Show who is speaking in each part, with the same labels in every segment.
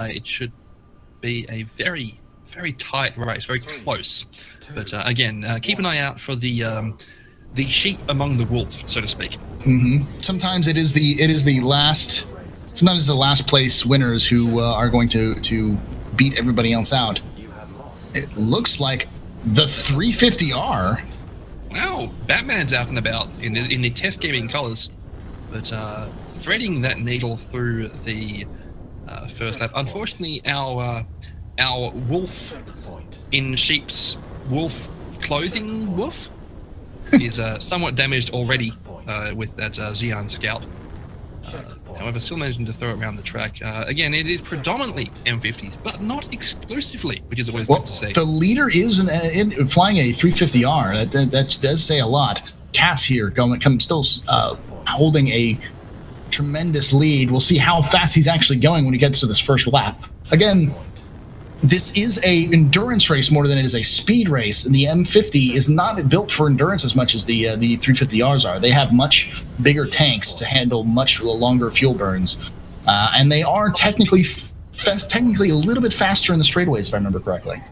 Speaker 1: it should be a very, very tight race, very close. But again, keep an eye out for the sheep among the wolf, so to speak.
Speaker 2: Sometimes it is the last. Sometimes it's the last place winners who are going to beat everybody else out. It looks like the 350R.
Speaker 1: Wow, Batman's out and about in the test gaming colors, but threading that needle through the first lap. Unfortunately, our wolf in sheep's wolf clothing wolf is somewhat damaged already with that Xeon Scout. However, still managing to throw it around the track. Again, it is predominantly M50s, but not exclusively, which is always good to see.
Speaker 2: The leader is flying a 350R. That does say a lot. Cat's here, still holding a tremendous lead. We'll see how fast he's actually going when he gets to this first lap. Again, this is a endurance race more than it is a speed race, and the M50 is not built for endurance as much as the 350Rs are. They have much bigger tanks to handle much longer fuel burns, and they are technically a little bit faster in the straightaways, if I remember correctly.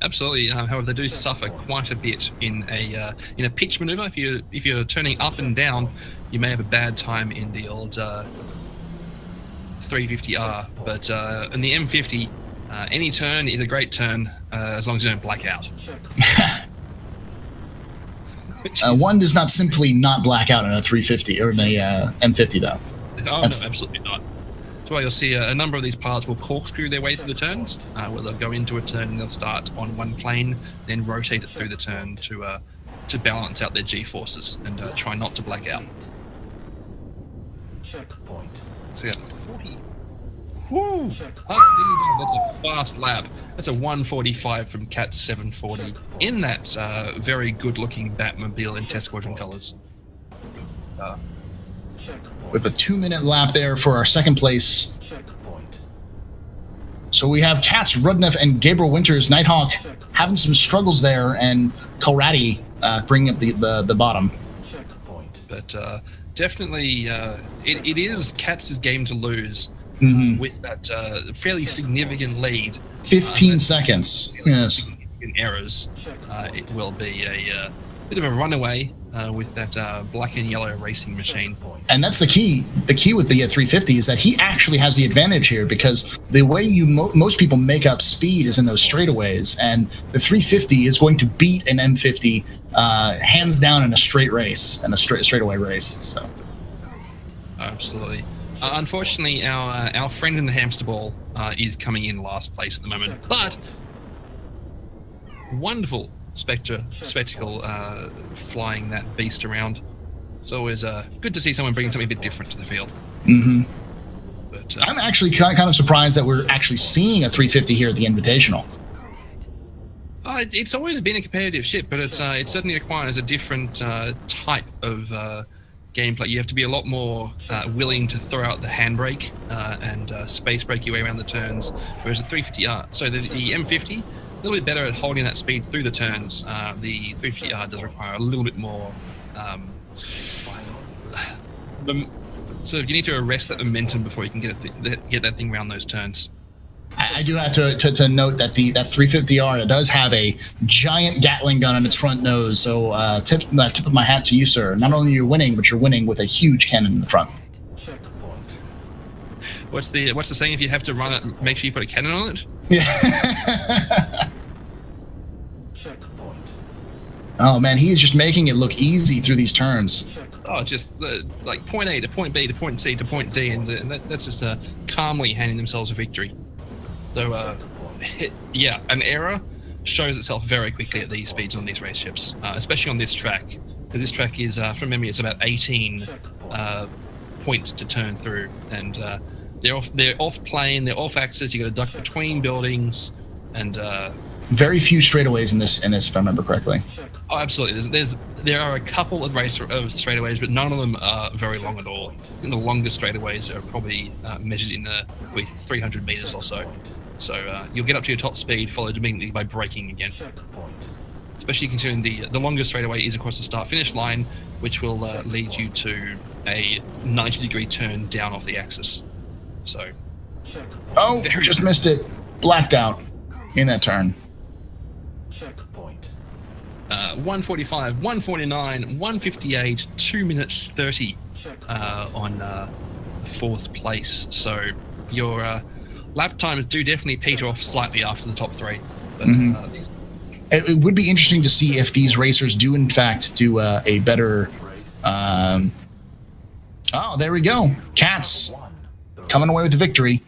Speaker 1: Absolutely. However, they do suffer quite a bit in a pitch maneuver. If you're turning up and down, you may have a bad time in the old 350R, but in the M50. Any turn is a great turn as long as you don't black out.
Speaker 2: One does not simply not black out in a 350 or in a M50, though.
Speaker 1: Oh, no, absolutely not. That's why you'll see a number of these pilots will corkscrew their way through the turns, where they'll go into a turn and they'll start on one plane, then rotate it through the turn to balance out their G-forces and try not to black out.
Speaker 3: Checkpoint.
Speaker 1: So yeah, 40. Woo! That's a fast lap. That's a 145 from Cat 740 in that very good-looking Batmobile in test squadron colors.
Speaker 2: With a 2-minute lap there for our second place. So we have Katz, Rudneff, and Gabriel Winters. Nighthawk having some struggles there, and Colradi bringing up the bottom.
Speaker 1: But definitely, it is Katz's game to lose. With that fairly significant lead.
Speaker 2: 15 seconds. Yes.
Speaker 1: Significant errors. It will be a bit of a runaway with that black and yellow racing machine.
Speaker 2: And that's the key. The key with the 350 is that he actually has the advantage here, because the way most people make up speed is in those straightaways, and the 350 is going to beat an M50 hands down in a straight race, in a straightaway race. So.
Speaker 1: Absolutely. Unfortunately, our friend in the hamster ball is coming in last place at the moment, but wonderful spectacle flying that beast around. It's always good to see someone bringing something a bit different to the field. But
Speaker 2: I'm actually kind of surprised that we're actually seeing a 350 here at the Invitational.
Speaker 1: It's always been a competitive ship, but it certainly requires a different type of gameplay. You have to be a lot more willing to throw out the handbrake and space brake your way around the turns, whereas the 350R, so the M50, a little bit better at holding that speed through the turns. The 350R does require a little bit more so you need to arrest that momentum before you can get that thing around those turns.
Speaker 2: I do have to note that that 350R does have a giant Gatling gun on its front nose. So tip of my hat to you, sir. Not only are you winning, but you're winning with a huge cannon in the front.
Speaker 1: What's the saying? If you have to run it, make sure you put a cannon on it.
Speaker 2: Yeah. Oh man, he is just making it look easy through these turns.
Speaker 1: Oh, just like point A to point B to point C to point D, and that's just calmly handing themselves a victory. Though, yeah, an error shows itself very quickly at these speeds on these race ships, especially on this track. Because this track is, from memory, it's about 18 points to turn through, and they're off plane, they're off axis. You got to duck between buildings, and
Speaker 2: very few straightaways in this, if I remember correctly.
Speaker 1: Oh, absolutely. There are a couple of straightaways, but none of them are very long at all. And the longest straightaways are probably measured in 300 meters or so. So you'll get up to your top speed, followed immediately by braking again. Especially considering the longest straightaway is across the start-finish line, which will lead you to a 90-degree turn down off the axis. So
Speaker 2: Oh, just missed it. Blacked out in that turn.
Speaker 1: 145, 149, 158, 2 minutes 30 on fourth place. So your lap times do definitely peter off slightly after the top three. But
Speaker 2: it would be interesting to see if these racers do in fact do a better. Oh, there we go. Cats coming away with the victory.